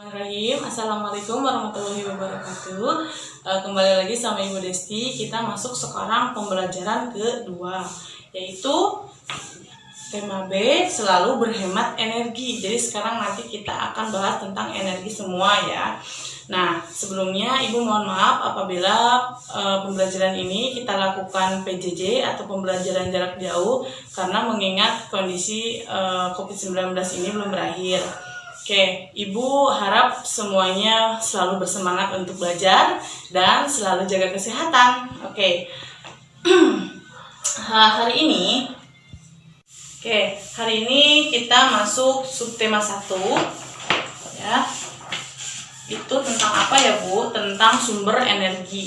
Bismillahirrahmanirrahim. Assalamualaikum warahmatullahi wabarakatuh. Kembali lagi sama Ibu Desti. Kita masuk sekarang pembelajaran kedua, yaitu tema B, selalu berhemat energi. Jadi sekarang nanti kita akan bahas tentang energi semua ya. Nah, sebelumnya Ibu mohon maaf apabila pembelajaran ini kita lakukan PJJ atau pembelajaran jarak jauh karena mengingat kondisi COVID-19 ini belum berakhir. Oke, Ibu harap semuanya selalu bersemangat untuk belajar dan selalu jaga kesehatan. Oke, hari ini kita masuk subtema 1 ya. Itu tentang apa ya Bu? Tentang sumber energi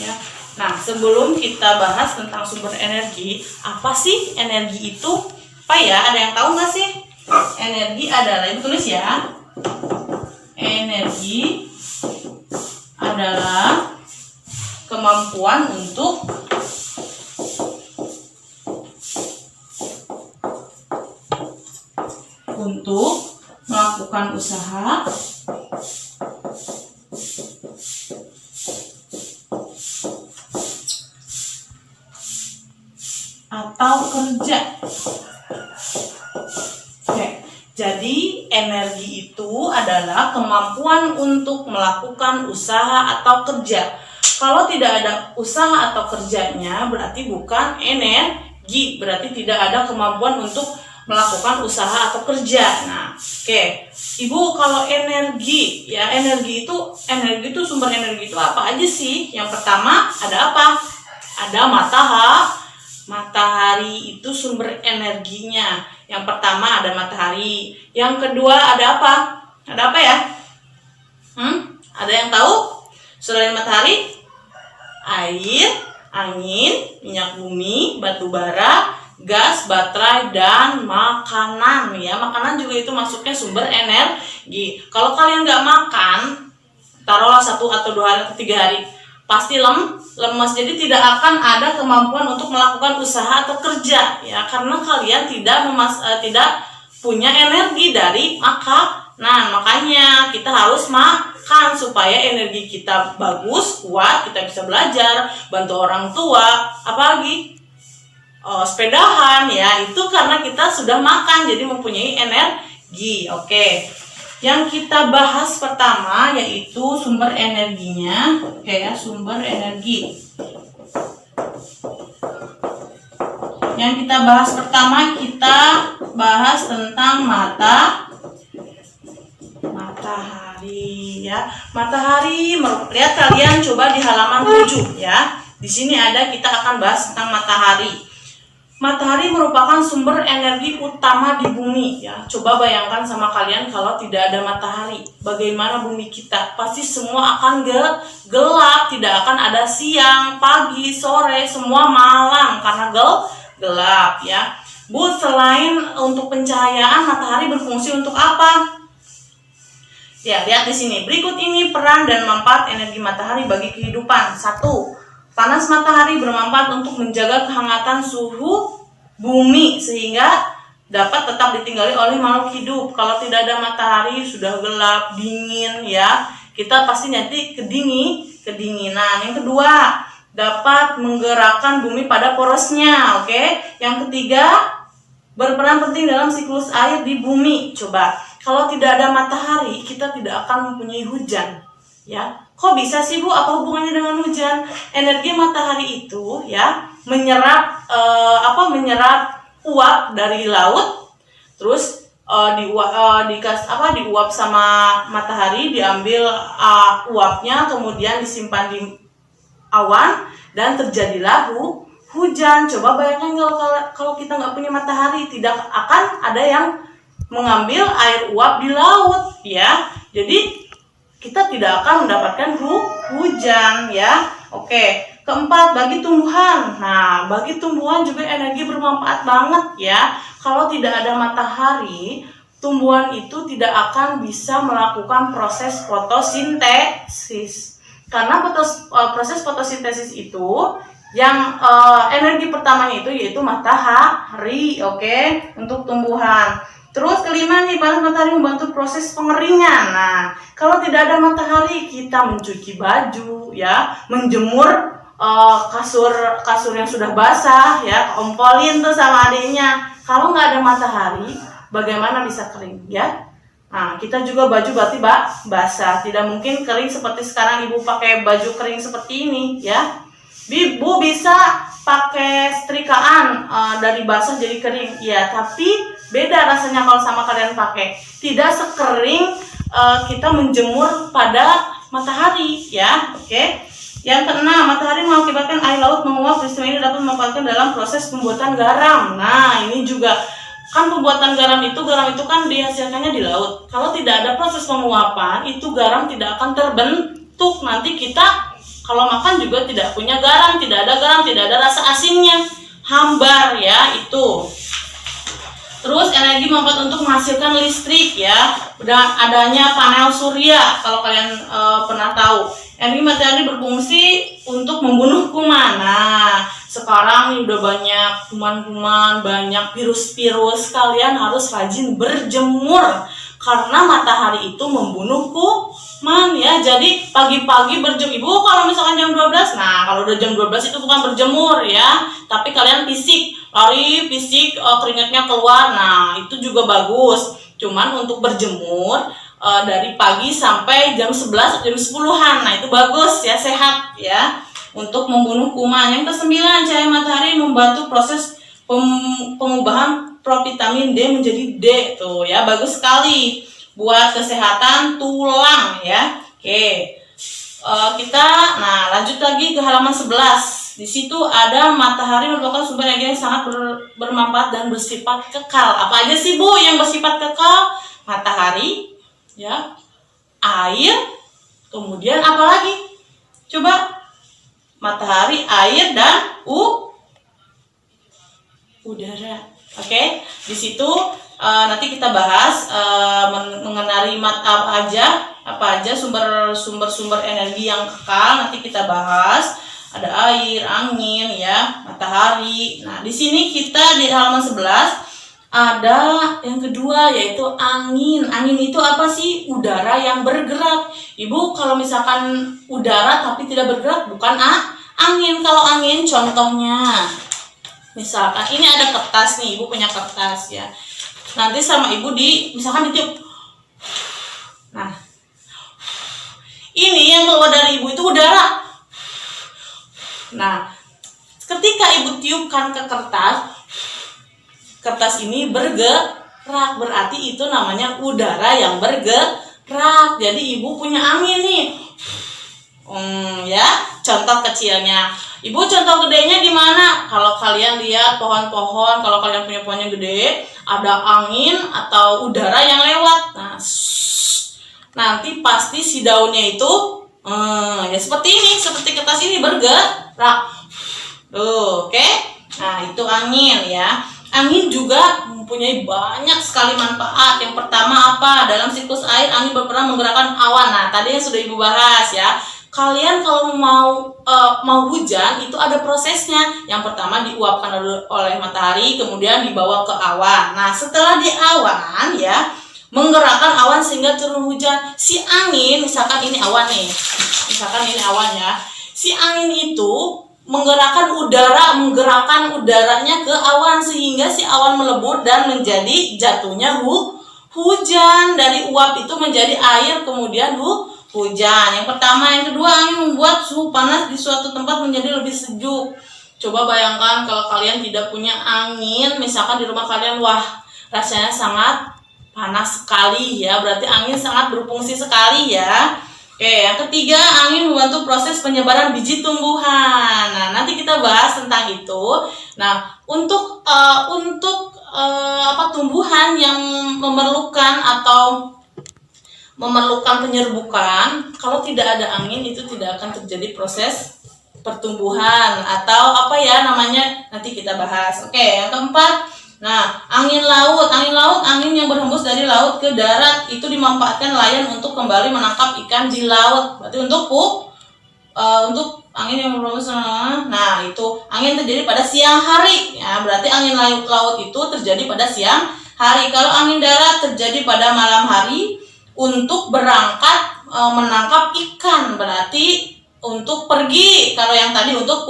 ya. Nah, sebelum kita bahas tentang sumber energi, apa sih energi itu? Apa ya? Ada yang tahu nggak sih? Energi adalah, Ibu tulis ya. Energi adalah kemampuan untuk melakukan usaha atau kerja. Jadi energi itu adalah kemampuan untuk melakukan usaha atau kerja. Kalau tidak ada usaha atau kerjanya berarti bukan energi, berarti tidak ada kemampuan untuk melakukan usaha atau kerja. Nah, Ibu, kalau energi ya, energi itu sumber energi itu apa aja sih? Yang pertama ada apa? Ada matahari itu sumber energinya. Yang pertama ada matahari. Yang kedua ada apa? Ada apa ya? Ada yang tahu? Selain matahari? Air, angin, minyak bumi, batu bara, gas, baterai, dan makanan ya. Makanan juga itu masuknya sumber energi. Kalau kalian nggak makan, taruhlah 1 atau 2 hari atau 3 hari, pasti lemas, jadi tidak akan ada kemampuan untuk melakukan usaha atau kerja ya, karena kalian tidak punya energi dari makanan. Makanya kita harus makan supaya energi kita bagus, kuat, kita bisa belajar, bantu orang tua, apalagi sepedahan ya, itu karena kita sudah makan jadi mempunyai energi. Oke. Yang kita bahas pertama yaitu sumber energinya. Sumber energi. Yang kita bahas pertama, kita bahas tentang matahari ya. Matahari, lihat kalian coba di halaman 7 ya. Di sini ada, kita akan bahas tentang matahari. Matahari merupakan sumber energi utama di bumi ya. Coba bayangkan sama kalian kalau tidak ada matahari, bagaimana bumi kita? Pasti semua akan gelap, tidak akan ada siang, pagi, sore, semua malam karena gelap ya. Bu, selain untuk pencahayaan, matahari berfungsi untuk apa? Ya, lihat di sini. Berikut ini peran dan manfaat energi matahari bagi kehidupan. 1. Panas matahari bermanfaat untuk menjaga kehangatan suhu bumi sehingga dapat tetap ditinggali oleh makhluk hidup. Kalau tidak ada matahari sudah gelap, dingin ya. Kita pasti nanti kedinginan. Yang kedua, dapat menggerakkan bumi pada porosnya. Yang ketiga, berperan penting dalam siklus air di bumi. Coba, kalau tidak ada matahari, kita tidak akan mempunyai hujan ya. Kok bisa sih Bu? Apa hubungannya dengan hujan? Energi matahari itu ya menyerap uap dari laut, terus diuap sama matahari, diambil uapnya, kemudian disimpan di awan dan terjadilah hujan. Coba bayangkan kalau kita nggak punya matahari, tidak akan ada yang mengambil air uap di laut ya. Jadi kita tidak akan mendapatkan hujan ya. Keempat, bagi tumbuhan. Nah, bagi tumbuhan juga energi bermanfaat banget ya. Kalau tidak ada matahari, tumbuhan itu tidak akan bisa melakukan proses fotosintesis. Karena proses fotosintesis itu yang energi pertamanya itu yaitu matahari, untuk tumbuhan. Terus kelima nih, panas matahari membantu proses pengeringan. Nah, kalau tidak ada matahari, kita mencuci baju, ya, menjemur kasur yang sudah basah, ya, ompolin tuh sama adiknya. Kalau nggak ada matahari, bagaimana bisa kering, ya? Nah, kita juga baju berarti basah, tidak mungkin kering seperti sekarang ibu pakai baju kering seperti ini, ya. Ibu bisa pakai setrikaan dari basah jadi kering, ya, tapi beda rasanya kalau sama kalian pakai. Tidak sekering kita menjemur pada matahari, ya. Oke. Yang keenam, matahari mengakibatkan air laut menguap. Peristiwa ini dapat memanfaatkan dalam proses pembuatan garam. Nah, ini juga kan pembuatan garam itu kan dihasilkannya di laut. Kalau tidak ada proses penguapan, itu garam tidak akan terbentuk. Nanti kita kalau makan juga tidak punya garam, tidak ada rasa asinnya, hambar, ya, itu. Terus energi memanfaat untuk menghasilkan listrik, ya, dan adanya panel surya kalau kalian pernah tahu. Energi matahari berfungsi untuk membunuh kuman. Nah, sekarang udah banyak kuman-kuman, banyak virus-virus. Kalian harus rajin berjemur karena matahari itu membunuh kuman, ya. Jadi pagi-pagi berjemur. Ibu kalau misalkan jam 12, nah kalau udah jam 12 itu bukan berjemur, ya, tapi kalian fisik, lari fisik, keringatnya keluar. Nah, itu juga bagus. Cuman untuk berjemur dari pagi sampai jam 11, jam 10-an. Nah, itu bagus, ya, sehat, ya, untuk membunuh kuman. Yang kesembilan, cahaya matahari membantu proses pengubahan provitamin D menjadi D, tuh, ya, bagus sekali buat kesehatan tulang, ya. Oke. Nah, lanjut lagi ke halaman 11. Di situ ada matahari merupakan sumber energi yang sangat bermanfaat dan bersifat kekal. Apa aja sih, Bu, yang bersifat kekal? Matahari, ya, air, kemudian apa lagi? Coba, matahari, air, dan udara. Oke, di situ nanti kita bahas mengenai apa aja sumber energi yang kekal. Nanti kita bahas. Ada air, angin, ya, matahari. Nah, di sini kita di halaman 11 ada yang kedua, yaitu angin. Angin itu apa sih? Udara yang bergerak. Ibu, kalau misalkan udara tapi tidak bergerak, bukan angin. Kalau angin, contohnya, misalkan ini ada kertas nih, ibu punya kertas, ya. Nanti sama ibu misalkan ditiup. Nah, ini yang keluar dari ibu itu udara. Nah, ketika ibu tiupkan ke kertas ini bergerak, berarti itu namanya udara yang bergerak. Jadi ibu punya angin nih, ya. Contoh kecilnya, ibu contoh gedenya di mana? Kalau kalian lihat pohon-pohon, kalau kalian punya pohon yang gede, ada angin atau udara yang lewat. Nah, nanti pasti si daunnya itu ya seperti ini, seperti kertas ini bergerak. Tuh, oke? Nah, itu angin, ya. Angin juga mempunyai banyak sekali manfaat. Yang pertama apa? Dalam siklus air, angin berperan menggerakkan awan. Nah, tadi yang sudah ibu bahas, ya. Kalian kalau mau hujan itu ada prosesnya. Yang pertama diuapkan oleh matahari, kemudian dibawa ke awan. Nah, setelah di awan, ya, menggerakkan awan sehingga turun hujan. Si angin, misalkan ini awan nih, ya. Si angin itu menggerakkan udaranya ke awan sehingga si awan melebur dan menjadi jatuhnya hujan. Dari uap itu menjadi air, kemudian hujan. Yang pertama. Yang kedua, angin membuat suhu panas di suatu tempat menjadi lebih sejuk. Coba bayangkan kalau kalian tidak punya angin, misalkan di rumah kalian, wah, rasanya sangat panas sekali, ya. Berarti angin sangat berfungsi sekali, ya. Oke, yang ketiga, angin membantu proses penyebaran biji tumbuhan. Nah, nanti kita bahas tentang itu. Nah, untuk tumbuhan yang memerlukan penyerbukan, kalau tidak ada angin itu tidak akan terjadi proses pertumbuhan atau nanti kita bahas. Oke, yang keempat. Nah, angin laut, angin yang berhembus dari laut ke darat itu dimanfaatkan nelayan untuk kembali menangkap ikan di laut. Berarti untuk angin yang berhembus, itu angin terjadi pada siang hari. Ya, berarti angin laut itu terjadi pada siang hari. Kalau angin darat terjadi pada malam hari untuk berangkat menangkap ikan, berarti untuk pergi. Kalau yang tadi untuk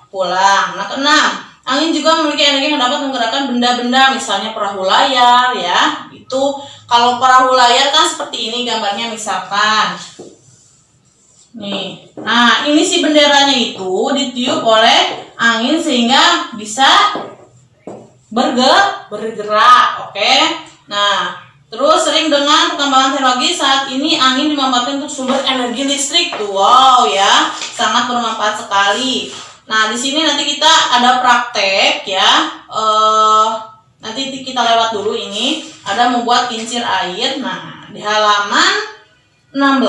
pulang. Nah, keenam, angin juga memiliki energi yang dapat menggerakkan benda-benda, misalnya perahu layar ya. Itu kalau perahu layar kan seperti ini gambarnya misalkan. Nih. Nah, ini si benderanya itu ditiup oleh angin sehingga bisa bergerak. Oke. Nah, terus sering dengan perkembangan teknologi saat ini angin dimanfaatkan untuk sumber energi listrik tuh. Wow ya, sangat bermanfaat sekali. Nah, di sini nanti kita ada praktek ya. Nanti kita lewat dulu ini. Ada membuat kincir air. Nah, di halaman 16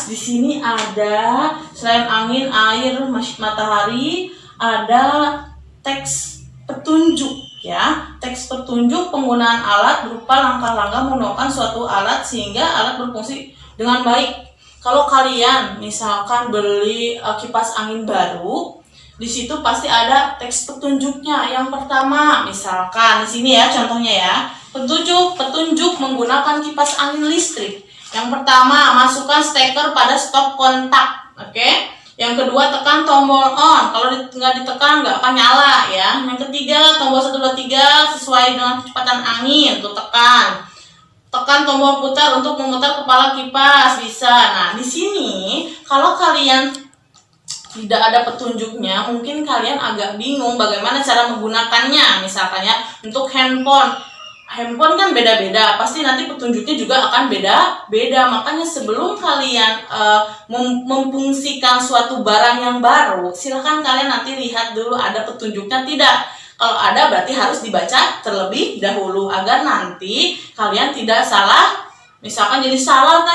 di sini ada selain angin, air, matahari, ada teks petunjuk ya. Teks petunjuk penggunaan alat berupa langkah-langkah menggunakan suatu alat sehingga alat berfungsi dengan baik. Kalau kalian misalkan beli kipas angin baru, di situ pasti ada teks petunjuknya. Yang pertama, misalkan di sini ya contohnya ya. Petunjuk menggunakan kipas angin listrik. Yang pertama, masukkan steker pada stop kontak. Oke. Yang kedua, tekan tombol on. Kalau nggak ditekan nggak akan nyala ya. Yang ketiga, tombol 1 2 3 sesuai dengan kecepatan angin. Tuh tekan. Tekan tombol putar untuk memutar kepala kipas, bisa. Nah, di sini kalau kalian tidak ada petunjuknya, mungkin kalian agak bingung bagaimana cara menggunakannya. Misalkan ya, untuk handphone kan beda-beda, pasti nanti petunjuknya juga akan beda-beda. Makanya sebelum kalian memfungsikan suatu barang yang baru, silahkan kalian nanti lihat dulu ada petunjuknya tidak. Kalau ada berarti harus dibaca terlebih dahulu agar nanti kalian tidak salah. Misalkan jadi salah,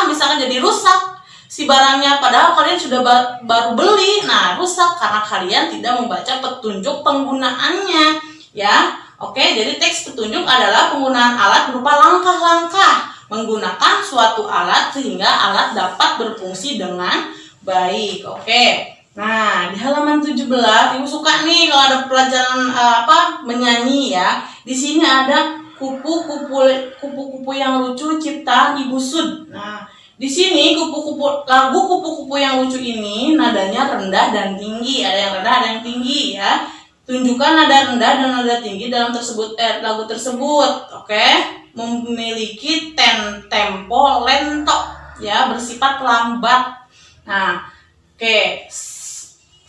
misalkan jadi rusak si barangnya, padahal kalian sudah baru beli. Nah, rusak karena kalian tidak membaca petunjuk penggunaannya ya. Oke, jadi teks petunjuk adalah penggunaan alat berupa langkah-langkah menggunakan suatu alat sehingga alat dapat berfungsi dengan baik. Oke. Nah, di halaman 17, Ibu suka nih kalau ada pelajaran menyanyi ya. Di sini ada kupu-kupu yang lucu ciptaan Ibu Sud. Nah, di sini lagu kupu-kupu yang lucu ini nadanya rendah dan tinggi. Ada yang rendah, ada yang tinggi ya. Tunjukkan nada rendah dan nada tinggi dalam lagu tersebut. Oke. Memiliki tempo lento ya, bersifat lambat. Nah, oke.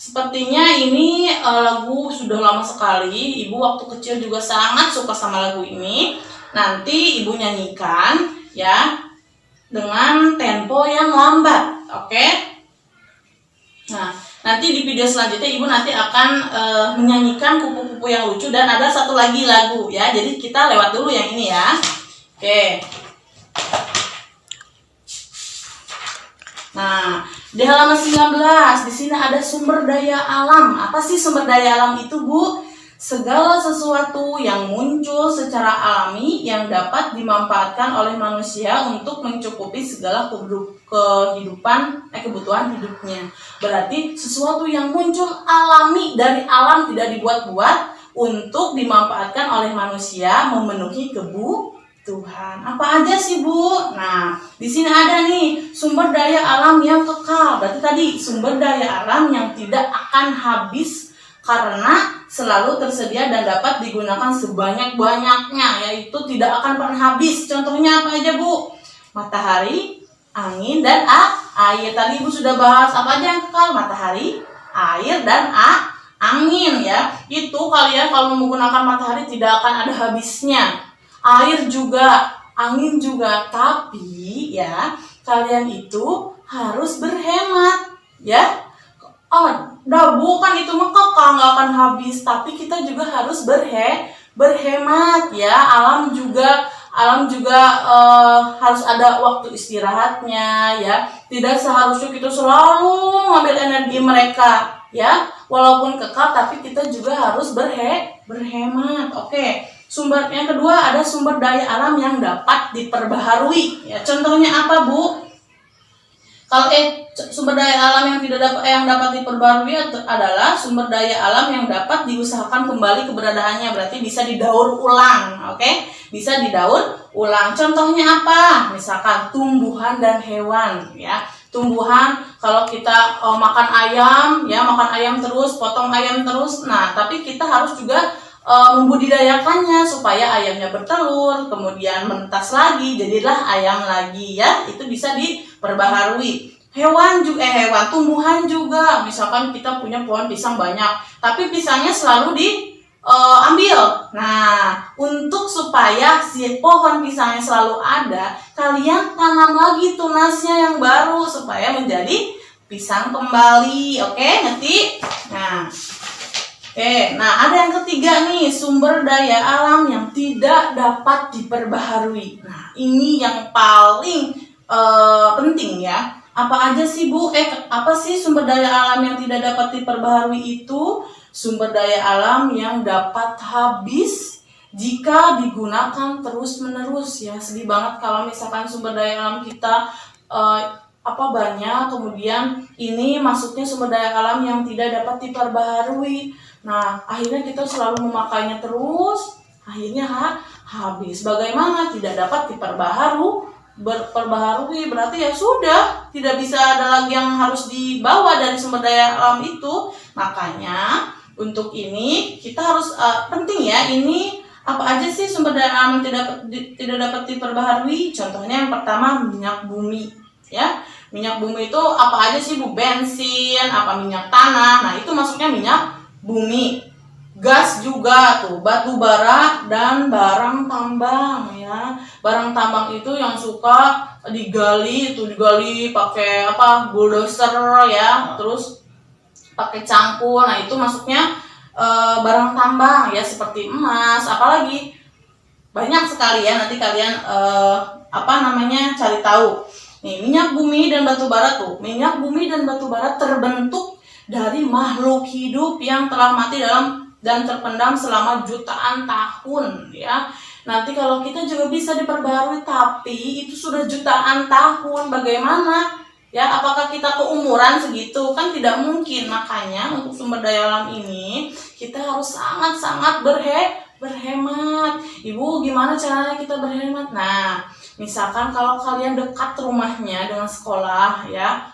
Sepertinya ini lagu sudah lama sekali. Ibu waktu kecil juga sangat suka sama lagu ini. Nanti Ibu nyanyikan ya dengan tempo yang lambat. Oke. Nah, nanti di video selanjutnya Ibu nanti akan menyanyikan kupu-kupu yang lucu dan ada satu lagi lagu ya. Jadi kita lewat dulu yang ini ya. Oke. Nah, di halaman 19 di sini ada sumber daya alam. Apa sih sumber daya alam itu, Bu? Segala sesuatu yang muncul secara alami yang dapat dimanfaatkan oleh manusia untuk mencukupi segala kebutuhan hidupnya. Berarti sesuatu yang muncul alami dari alam, tidak dibuat-buat, untuk dimanfaatkan oleh manusia memenuhi kebutuhan. Apa aja sih, Bu? Nah, di sini ada nih sumber daya alam yang kekal. Berarti tadi sumber daya alam yang tidak akan habis karena selalu tersedia dan dapat digunakan sebanyak-banyaknya, yaitu tidak akan pernah habis. Contohnya apa aja, Bu? Matahari, angin, dan air. Tadi Ibu sudah bahas apa aja yang kekal? Matahari, air, dan angin ya. Itu kalian kalau menggunakan matahari tidak akan ada habisnya. Air juga, angin juga. Tapi ya, kalian itu harus berhemat ya. Bu kan itu mah kekal, nggak akan habis. Tapi kita juga harus berhemat ya. Alam juga harus ada waktu istirahatnya ya. Tidak seharusnya kita selalu ngambil energi mereka ya. Walaupun kekal, tapi kita juga harus berhemat. Oke. Sumber yang kedua ada sumber daya alam yang dapat diperbaharui ya. Contohnya apa, Bu? Sumber daya alam yang dapat diperbarui adalah sumber daya alam yang dapat diusahakan kembali keberadaannya, berarti bisa didaur ulang, oke? Bisa didaur ulang. Contohnya apa? Misalkan tumbuhan dan hewan, ya. Tumbuhan kalau kita makan ayam, ya makan ayam terus, potong ayam terus. Nah, tapi kita harus juga membudidayakannya supaya ayamnya bertelur, kemudian menetas lagi, jadilah ayam lagi, ya. Itu bisa diperbaharui. Tumbuhan juga, misalkan kita punya pohon pisang banyak, tapi pisangnya selalu diambil. Nah, untuk supaya si pohon pisangnya selalu ada, kalian tanam lagi tunasnya yang baru supaya menjadi pisang kembali. Oke, ngerti? Nah, ada yang ketiga nih, sumber daya alam yang tidak dapat diperbaharui. Nah, ini yang paling penting ya. Apa aja sih Bu? Apa sih sumber daya alam yang tidak dapat diperbaharui itu? Sumber daya alam yang dapat habis jika digunakan terus-menerus, ya. Sedih banget kalau misalkan sumber daya alam kita banyak, kemudian ini masuknya sumber daya alam yang tidak dapat diperbaharui. Nah, akhirnya kita selalu memakainya terus, akhirnya habis. Bagaimana tidak dapat berperbaharui, berarti ya sudah, tidak bisa ada lagi yang harus dibawa dari sumber daya alam itu. Makanya untuk ini kita harus penting ya, ini apa aja sih sumber daya alam yang tidak dapat diperbaharui? Contohnya yang pertama minyak bumi, ya. Minyak bumi itu apa aja sih Bu? Bensin, minyak tanah. Nah, itu masuknya minyak bumi. Gas juga tuh, batu bara dan barang tambang, ya. Barang tambang itu yang suka digali pakai bulldozer, ya. Terus pakai cangkul. Nah, itu masuknya barang tambang, ya, seperti emas, apalagi banyak sekali ya, nanti kalian cari tahu. Nih, minyak bumi dan batu bara tuh. Minyak bumi dan batu bara terbentuk dari makhluk hidup yang telah mati dan terpendam selama jutaan tahun, ya. Nanti kalau kita juga bisa diperbarui, tapi itu sudah jutaan tahun, bagaimana? Ya, apakah kita keumuran segitu? Kan tidak mungkin. Makanya untuk sumber daya alam ini kita harus sangat-sangat berhemat. Ibu, gimana caranya kita berhemat? Nah, misalkan kalau kalian dekat rumahnya dengan sekolah, ya,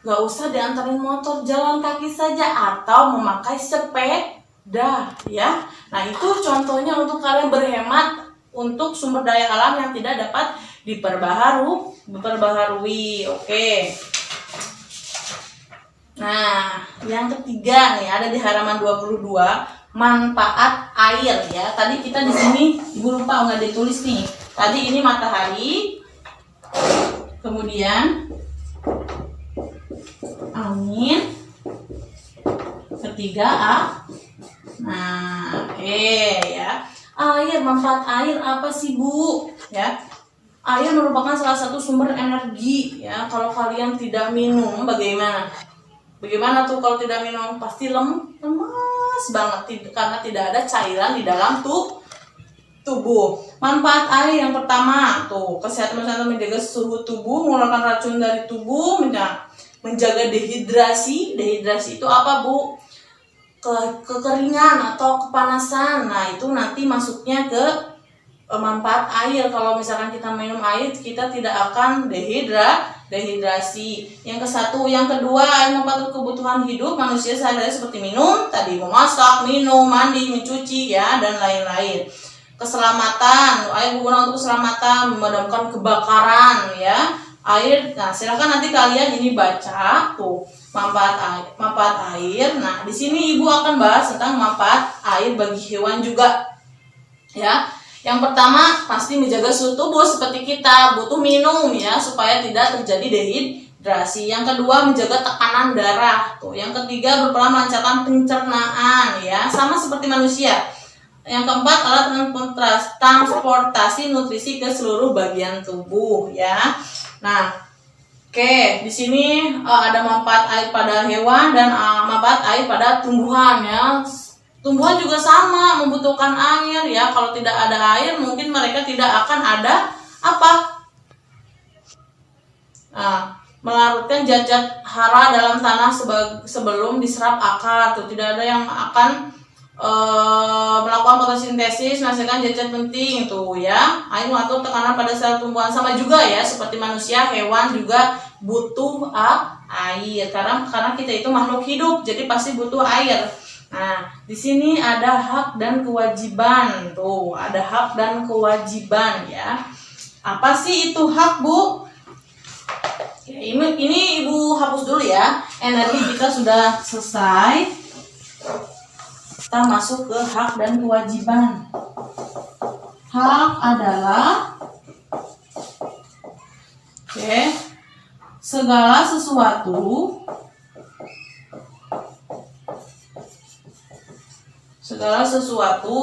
gak usah diantarin motor, jalan kaki saja atau memakai sepeda, ya. Nah, itu contohnya untuk kalian berhemat untuk sumber daya alam yang tidak dapat diperbaharui. Oke. Nah, yang ketiga nih ada di halaman 22, manfaat air, ya. Tadi kita di sini Ibu lupa nggak ditulis nih. Tadi ini matahari, kemudian angin, ketiga ya. Air, manfaat air apa sih Bu? Ya. Air merupakan salah satu sumber energi, ya. Kalau kalian tidak minum, bagaimana? Bagaimana tuh kalau tidak minum? Pasti lemas banget karena tidak ada cairan di dalam tubuh. Manfaat air yang pertama tuh, kesehatan menjaga suhu tubuh, mengeluarkan racun dari tubuh, menjaga dehidrasi. Dehidrasi itu apa Bu? Kekeringan atau kepanasan. Nah, itu nanti masuknya ke manfaat air. Kalau misalkan kita minum air, kita tidak akan dehidrasi. Yang kedua, air membantu kebutuhan hidup manusia sehari-hari seperti minum, tadi memasak, minum, mandi, mencuci, ya, dan lain-lain. Keselamatan, air berguna untuk keselamatan, memadamkan kebakaran, ya. Air, nah silakan nanti kalian ini baca tuh manfaat air. Nah, di sini Ibu akan bahas tentang manfaat air bagi hewan juga, ya. Yang pertama pasti menjaga suhu tubuh, seperti kita butuh minum, ya, supaya tidak terjadi dehidrasi. Yang kedua menjaga tekanan darah tuh. Yang ketiga berperan melancarkan pencernaan, ya, sama seperti manusia. Yang keempat alat transportasi nutrisi ke seluruh bagian tubuh, ya. Nah, oke, di sini ada manfaat air pada hewan dan manfaat air pada tumbuhan, ya. Tumbuhan juga sama membutuhkan air, ya. Kalau tidak ada air, mungkin mereka tidak akan ada melarutkan zat-zat hara dalam tanah sebelum diserap akar. Tuh, tidak ada yang akan melakukan fotosintesis menghasilkan zat-zat penting tuh ya. Air mengatur tekanan pada sel tumbuhan, sama juga ya seperti manusia, hewan juga butuh air karena kita itu makhluk hidup, jadi pasti butuh air. Nah, di sini ada hak dan kewajiban. Tuh, ada hak dan kewajiban ya. Apa sih itu hak, Bu? Ya, ini Ibu hapus dulu ya. Energi kita sudah selesai. Kita masuk ke hak dan kewajiban. Hak adalah segala sesuatu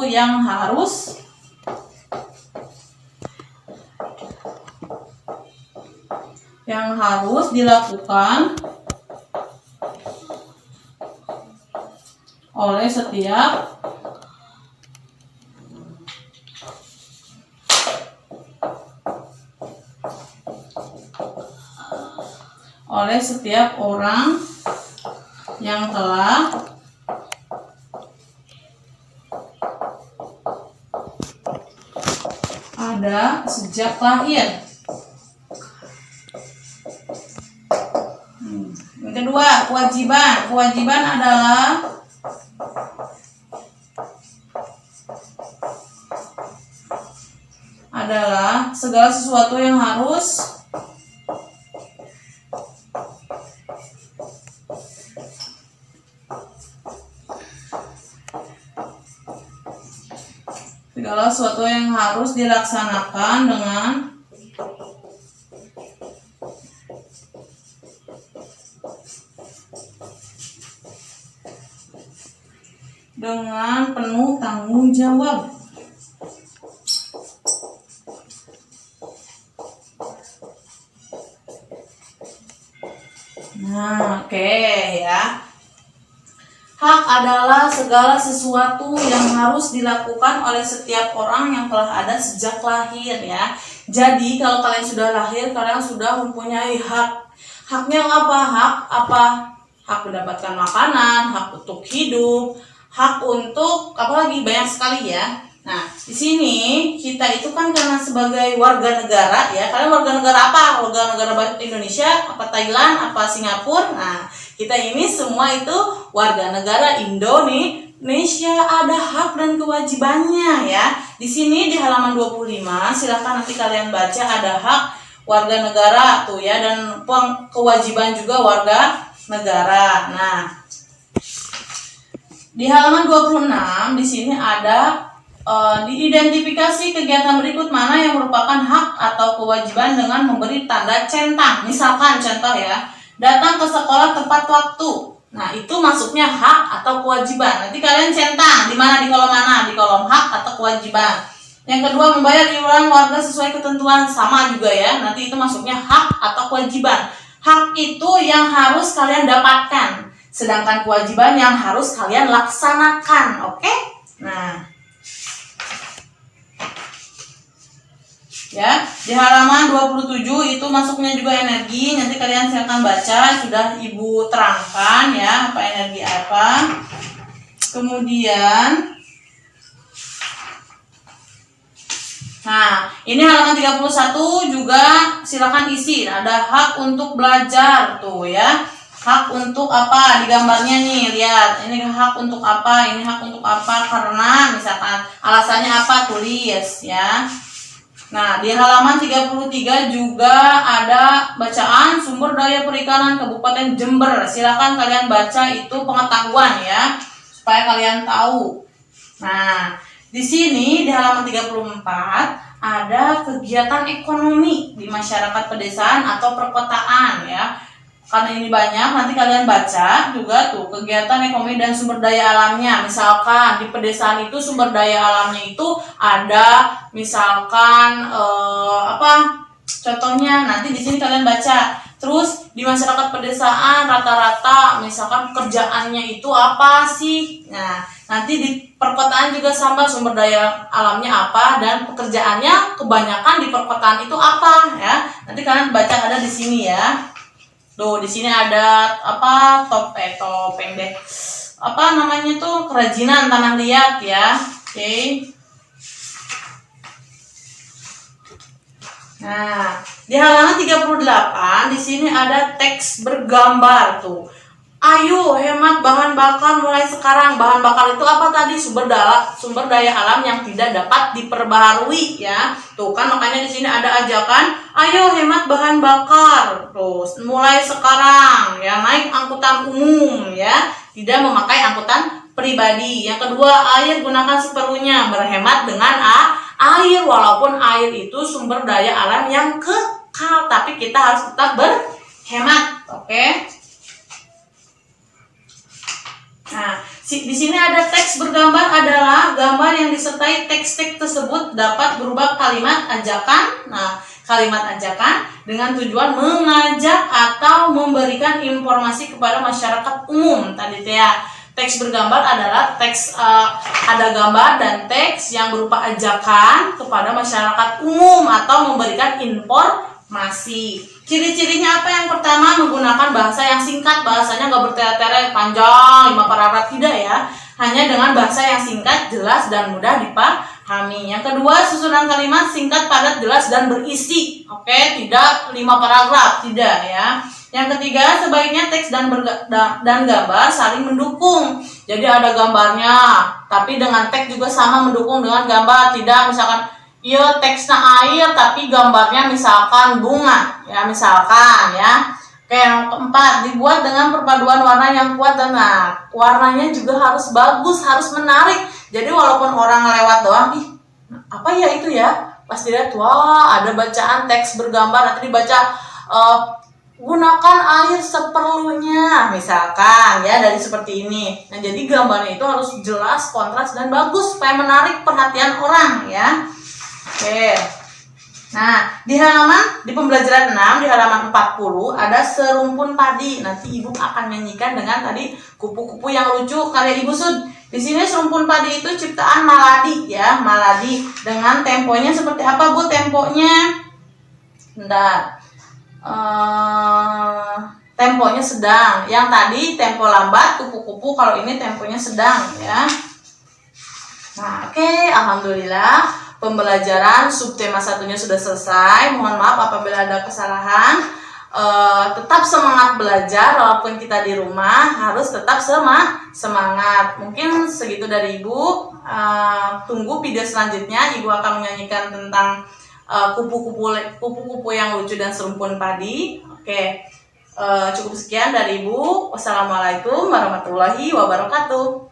yang harus dilakukan oleh setiap orang yang telah ada sejak lahir. Yang kedua, kewajiban. Kewajiban adalah segala sesuatu yang harus dilaksanakan dengan penuh tanggung jawab. Nah, oke ya. Hak adalah segala sesuatu yang harus dilakukan oleh setiap orang yang telah ada sejak lahir ya. Jadi kalau kalian sudah lahir, kalian sudah mempunyai hak. Haknya apa? Hak mendapatkan makanan, hak untuk hidup, hak untuk apalagi banyak sekali ya. Nah, di sini kita itu kan karena sebagai warga negara ya. Kalian warga negara apa? Warga negara Indonesia, apa Thailand, apa Singapura? Nah, kita ini semua itu warga negara Indonesia, ada hak dan kewajibannya ya. Di sini di halaman 25 silahkan nanti kalian baca, ada hak warga negara tuh ya, dan kewajiban juga warga negara. Nah, di halaman 26 di sini ada diidentifikasi kegiatan berikut mana yang merupakan hak atau kewajiban dengan memberi tanda centang. Misalkan contoh ya, datang ke sekolah tepat waktu. Nah, itu masuknya hak atau kewajiban. Nanti kalian centang di mana, di kolom mana? Di kolom hak atau kewajiban. Yang kedua, membayar iuran warga sesuai ketentuan, sama juga ya. Nanti itu masuknya hak atau kewajiban. Hak itu yang harus kalian dapatkan, sedangkan kewajiban yang harus kalian laksanakan. Oke? Nah, ya, di halaman 27 itu masuknya juga energi. Nanti kalian silakan baca, sudah Ibu terangkan ya, apa energi apa. Kemudian nah, ini halaman 31 juga silakan isi. Ada hak untuk belajar tuh ya. Hak untuk apa? Di gambarnya nih, lihat. Ini hak untuk apa? Ini hak untuk apa? Karena misalkan alasannya apa? Tulis ya. Nah, di halaman 33 juga ada bacaan sumber daya perikanan Kabupaten Jember. Silakan kalian baca, itu pengetahuan ya, supaya kalian tahu. Nah, di sini di halaman 34 ada kegiatan ekonomi di masyarakat pedesaan atau perkotaan ya. Karena ini banyak, nanti kalian baca juga tuh kegiatan ekonomi dan sumber daya alamnya. Misalkan di pedesaan itu sumber daya alamnya itu ada, misalkan contohnya nanti di sini kalian baca. Terus di masyarakat pedesaan rata-rata misalkan pekerjaannya itu apa sih? Nah, nanti di perkotaan juga sama, sumber daya alamnya apa dan pekerjaannya kebanyakan di perkotaan itu apa ya. Nanti kalian baca, ada di sini ya. Tuh, di sini ada apa? Topeng deh. Apa namanya tuh? Kerajinan tanah liat ya. Oke. Nah, di halaman 38 di sini ada teks bergambar tuh. Ayo hemat bahan bakar mulai sekarang. Bahan bakar itu apa tadi? Sumber daya alam yang tidak dapat diperbaharui ya. Tuh kan makanya di sini ada ajakan, ayo hemat bahan bakar. Terus mulai sekarang ya, naik angkutan umum ya, tidak memakai angkutan pribadi. Yang kedua, air gunakan seperlunya, berhemat dengan air walaupun air itu sumber daya alam yang kekal, tapi kita harus tetap berhemat. Oke? Nah, di sini ada teks bergambar adalah gambar yang disertai teks-teks tersebut dapat berupa kalimat ajakan. Nah, kalimat ajakan dengan tujuan mengajak atau memberikan informasi kepada masyarakat umum. Tadi ya, teks bergambar adalah teks ada gambar dan teks yang berupa ajakan kepada masyarakat umum atau memberikan informasi. Ciri-cirinya apa? Yang pertama, menggunakan bahasa yang singkat, bahasanya nggak bertele-tele panjang 5 paragraf, tidak ya, hanya dengan bahasa yang singkat, jelas dan mudah dipahami. Yang kedua, susunan kalimat singkat, padat, jelas dan berisi. Oke, tidak 5 paragraf, tidak ya. Yang ketiga, sebaiknya teks dan gambar saling mendukung. Jadi ada gambarnya, tapi dengan teks juga sama mendukung dengan gambar. Tidak misalkan iya teksnya air tapi gambarnya misalkan bunga ya, misalkan ya. Oke, yang keempat, dibuat dengan perpaduan warna yang kuat dan warnanya juga harus bagus, harus menarik. Jadi walaupun orang lewat doang, ih apa ya itu ya, pasti lihat wah ada bacaan teks bergambar, nanti dibaca gunakan air seperlunya misalkan ya, dari seperti ini. Nah, jadi gambarnya itu harus jelas, kontras dan bagus supaya menarik perhatian orang ya. Oke. Nah, di pembelajaran 6 di halaman 40 ada serumpun padi. Nanti Ibu akan nyanyikan dengan tadi kupu-kupu yang lucu karya Ibu Sud. Di sini serumpun padi itu ciptaan Maladi ya, Maladi. Dengan temponya seperti apa, Bu? Temponya bentar. Temponya sedang. Yang tadi tempo lambat kupu-kupu, kalau ini temponya sedang ya. Nah, oke, alhamdulillah. Pembelajaran subtema 1-nya sudah selesai. Mohon maaf apabila ada kesalahan. Tetap semangat belajar walaupun kita di rumah, harus tetap semangat. Mungkin segitu dari Ibu. Tunggu video selanjutnya. Ibu akan menyanyikan tentang kupu-kupu yang lucu dan serumpun padi. Oke, cukup sekian dari Ibu. Wassalamualaikum warahmatullahi wabarakatuh.